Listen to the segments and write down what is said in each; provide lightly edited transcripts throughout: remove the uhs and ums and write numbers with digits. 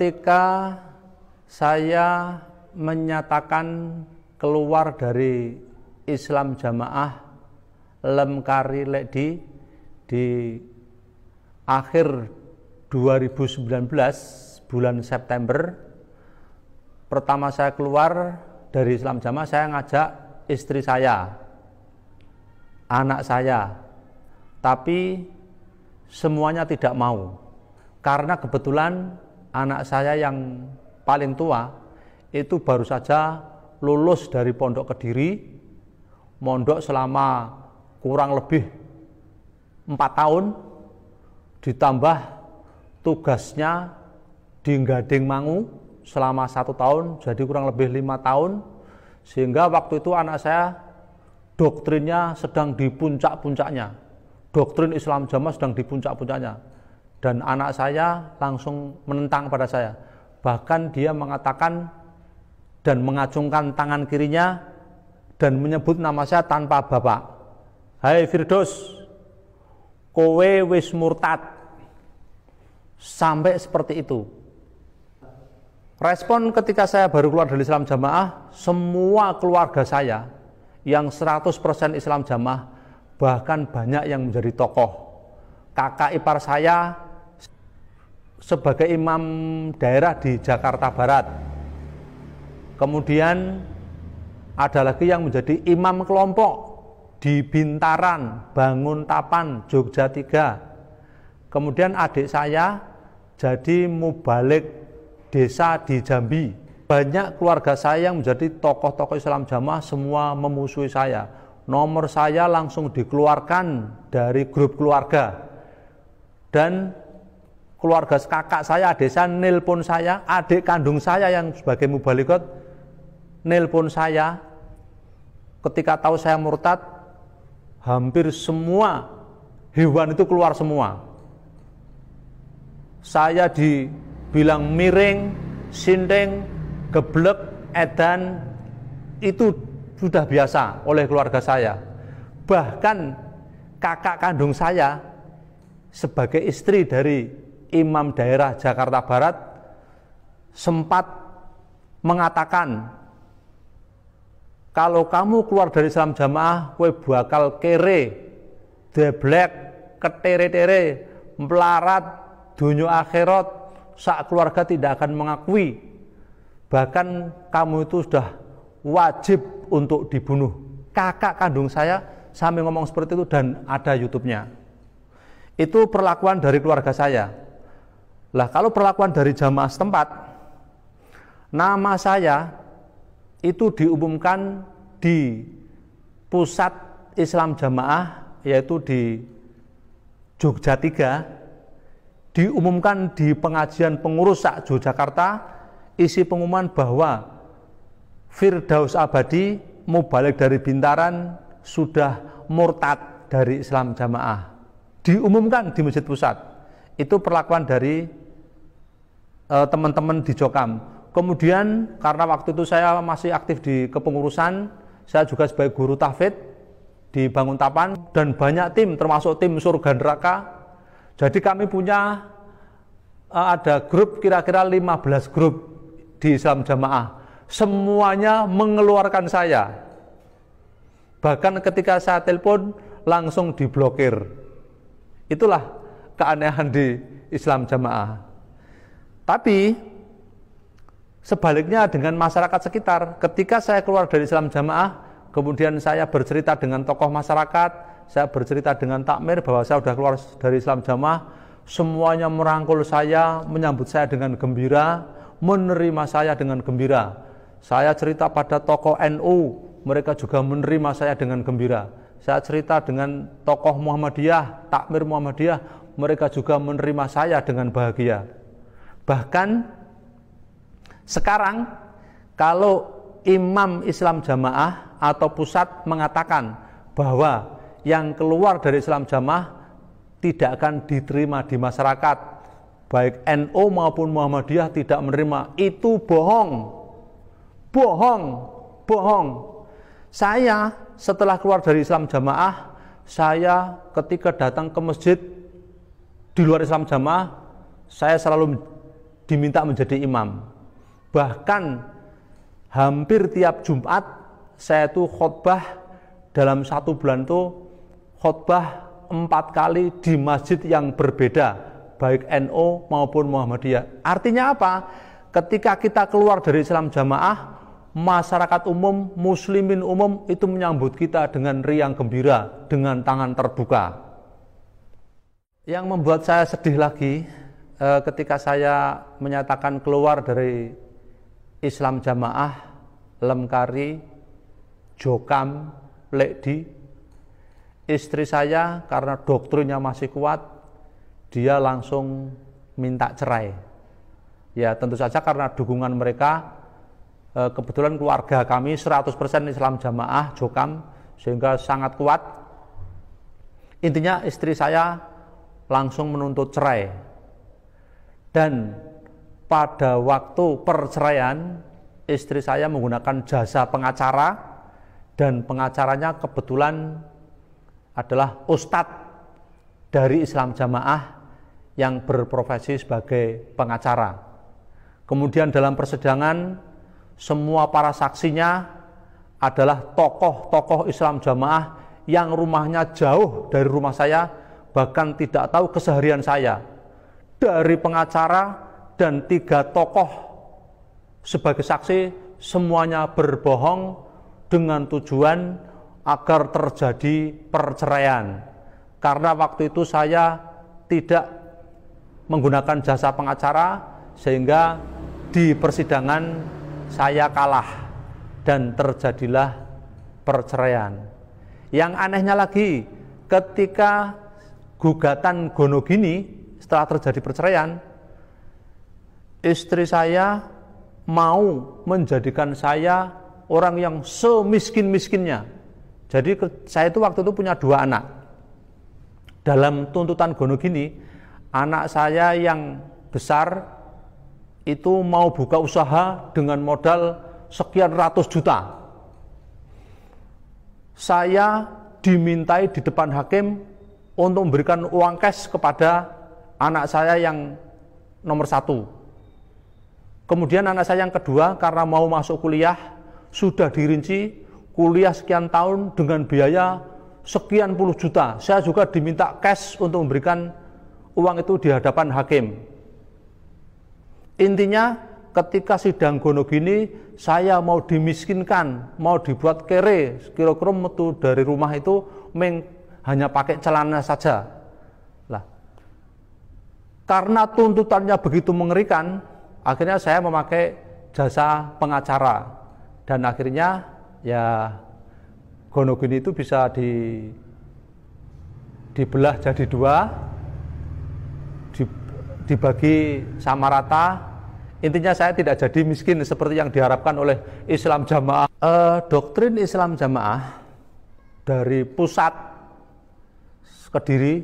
ketika saya menyatakan keluar dari Islam Jamaah Lemkari Lekdi di akhir 2019 bulan September, pertama saya keluar dari Islam Jamaah, saya ngajak istri saya, anak saya, tapi semuanya tidak mau, karena kebetulan anak saya yang paling tua itu baru saja lulus dari Pondok Kediri, mondok selama kurang lebih 4 tahun, ditambah tugasnya di Gading Mangu selama 1 tahun, jadi kurang lebih 5 tahun, sehingga waktu itu anak saya doktrinnya sedang di puncak-puncaknya, doktrin Islam Jamaah sedang di puncak-puncaknya, dan anak saya langsung menentang pada saya, bahkan dia mengatakan dan mengacungkan tangan kirinya dan menyebut nama saya tanpa bapak. Hai Firdaus, kowe wis murtad. Sampai seperti itu. Respon ketika saya baru keluar dari Islam Jamaah, semua keluarga saya yang 100% Islam Jamaah, bahkan banyak yang menjadi tokoh. Kakak ipar saya sebagai imam daerah di Jakarta Barat. Kemudian ada lagi yang menjadi imam kelompok di Bintaran, Banguntapan, Jogja 3. Kemudian adik saya jadi mubalik desa di Jambi. Banyak keluarga saya yang menjadi tokoh-tokoh Islam Jamaah, semua memusuhi saya. Nomor saya langsung dikeluarkan dari grup keluarga. Dan keluarga kakak saya, adik saya nelpon saya, adik kandung saya yang sebagai mubalikot nelpon saya. Ketika tahu saya murtad, hampir semua hewan itu keluar semua. Saya dibilang miring, sinting, geblek, edan, itu sudah biasa oleh keluarga saya. Bahkan kakak kandung saya sebagai istri dari imam daerah Jakarta Barat sempat mengatakan, kalau kamu keluar dari Islam Jamaah, kowe bakal kere, deblek, ketere-tere, melarat, dunia akhirat, sak keluarga tidak akan mengakui. Bahkan kamu itu sudah wajib untuk dibunuh. Kakak kandung saya sampai ngomong seperti itu dan ada YouTube-nya. Itu perlakuan dari keluarga saya. Lah kalau perlakuan dari jamaah setempat, nama saya itu diumumkan di pusat Islam Jamaah, yaitu di Jogja 3, diumumkan di pengajian pengurus Yogyakarta, isi pengumuman bahwa Firdaus Abadi mubalik dari Bintaran sudah murtad dari Islam Jamaah. Diumumkan di masjid pusat. Itu perlakuan dari teman-teman di Jokam. Kemudian karena waktu itu saya masih aktif di kepengurusan, saya juga sebagai guru tahfidz di Banguntapan, dan banyak tim, termasuk tim surga neraka. Jadi kami punya ada grup, kira-kira 15 grup di Islam Jamaah. Semuanya mengeluarkan saya. Bahkan ketika saya telepon langsung diblokir. Itulah keanehan di Islam Jamaah. Tapi sebaliknya dengan masyarakat sekitar, ketika saya keluar dari Islam Jamaah, kemudian saya bercerita dengan tokoh masyarakat, saya bercerita dengan takmir bahwa saya sudah keluar dari Islam Jamaah, semuanya merangkul saya, menyambut saya dengan gembira, menerima saya dengan gembira. Saya cerita pada tokoh NU, mereka juga menerima saya dengan gembira. Saya cerita dengan tokoh Muhammadiyah, takmir Muhammadiyah, mereka juga menerima saya dengan bahagia. Bahkan sekarang kalau imam Islam Jamaah atau pusat mengatakan bahwa yang keluar dari Islam Jamaah tidak akan diterima di masyarakat, baik NU maupun Muhammadiyah tidak menerima, itu bohong. Bohong. Saya setelah keluar dari Islam Jamaah, saya ketika datang ke masjid di luar Islam Jamaah, saya selalu diminta menjadi imam. Bahkan hampir tiap Jumat saya tuh khotbah dalam 1 bulan tuh khotbah 4 kali di masjid yang berbeda, baik NU maupun Muhammadiyah. Artinya apa? Ketika kita keluar dari Islam Jamaah, masyarakat umum, muslimin umum itu menyambut kita dengan riang gembira, dengan tangan terbuka. Yang membuat saya sedih lagi ketika saya menyatakan keluar dari Islam Jamaah, Lemkari, Jokam, Lekdi, istri saya karena doktrinnya masih kuat, dia langsung minta cerai. Ya tentu saja karena dukungan mereka, kebetulan keluarga kami 100% Islam Jamaah, Jokam, sehingga sangat kuat. Intinya istri saya langsung menuntut cerai. Dan pada waktu perceraian, istri saya menggunakan jasa pengacara, dan pengacaranya kebetulan adalah ustadz dari Islam Jamaah yang berprofesi sebagai pengacara. Kemudian dalam persidangan, semua para saksinya adalah tokoh-tokoh Islam Jamaah yang rumahnya jauh dari rumah saya, bahkan tidak tahu keseharian saya. Dari pengacara dan 3 tokoh sebagai saksi, semuanya berbohong dengan tujuan agar terjadi perceraian. Karena waktu itu saya tidak menggunakan jasa pengacara, sehingga di persidangan saya kalah dan terjadilah perceraian. Yang anehnya lagi, ketika gugatan Gonogini setelah terjadi perceraian, istri saya mau menjadikan saya orang yang semiskin-miskinnya. Jadi saya itu waktu itu punya 2 anak. Dalam tuntutan Gonogini, anak saya yang besar itu mau buka usaha dengan modal sekian ratus juta. Saya dimintai di depan hakim untuk memberikan uang cash kepada anak saya yang nomor 1. Kemudian anak saya yang kedua karena mau masuk kuliah, sudah dirinci kuliah sekian tahun dengan biaya sekian puluh juta. Saya juga diminta cash untuk memberikan uang itu di hadapan hakim. Intinya ketika sidang Gonogini, saya mau dimiskinkan, mau dibuat kere, kira-kira metu dari rumah itu hanya pakai celana saja. Lah, karena tuntutannya begitu mengerikan, akhirnya saya memakai jasa pengacara, dan akhirnya ya Gonogini itu bisa dibelah jadi 2, dibagi sama rata. Intinya saya tidak jadi miskin seperti yang diharapkan oleh Islam Jamaah. Doktrin Islam Jamaah dari pusat Kediri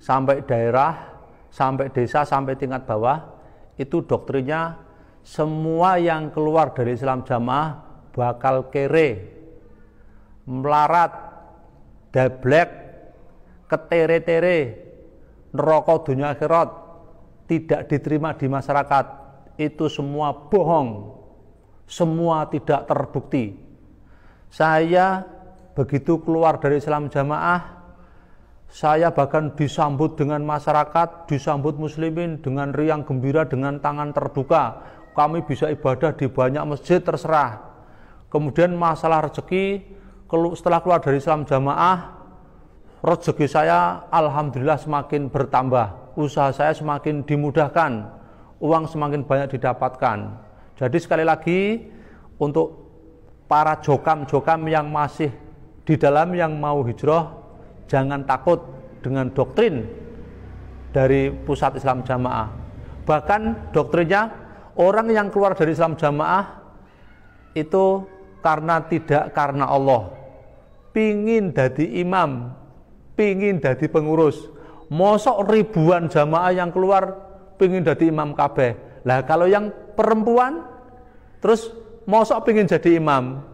sampai daerah, sampai desa, sampai tingkat bawah, itu doktrinnya semua yang keluar dari Islam Jamaah bakal kere, melarat, dablek, ketere-tere, neraka dunia akhirat, tidak diterima di masyarakat. Itu semua bohong, semua tidak terbukti. Saya begitu keluar dari Islam Jamaah, saya bahkan disambut dengan masyarakat, disambut muslimin dengan riang gembira, dengan tangan terbuka. Kami bisa ibadah di banyak masjid, terserah. Kemudian masalah rezeki, setelah keluar dari Islam Jamaah, rezeki saya alhamdulillah semakin bertambah, usaha saya semakin dimudahkan, uang semakin banyak didapatkan. Jadi sekali lagi, untuk para jokam-jokam yang masih di dalam, yang mau hijrah, jangan takut dengan doktrin dari pusat Islam Jamaah. Bahkan doktrinnya, orang yang keluar dari Islam Jamaah itu tidak karena Allah, pingin dadi imam, pingin dadi pengurus. Mosok ribuan jamaah yang keluar pingin jadi imam kabeh. Lah kalau yang perempuan terus mosok pingin jadi imam?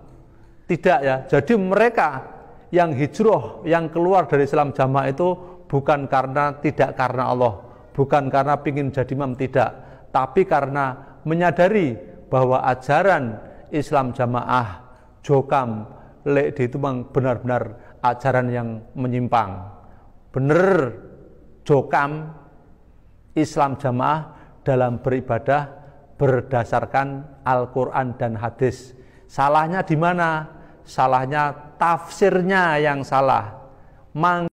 Tidak ya. Jadi mereka yang hijrah, yang keluar dari Islam Jamaah itu bukan karena Allah, bukan karena pingin jadi imam, tidak, tapi karena menyadari bahwa ajaran Islam Jamaah Jokam lek itu memang benar-benar ajaran yang menyimpang. Bener Jokam Islam Jamaah dalam beribadah berdasarkan Al-Quran dan hadis. Salahnya di mana? Salahnya tafsirnya yang salah.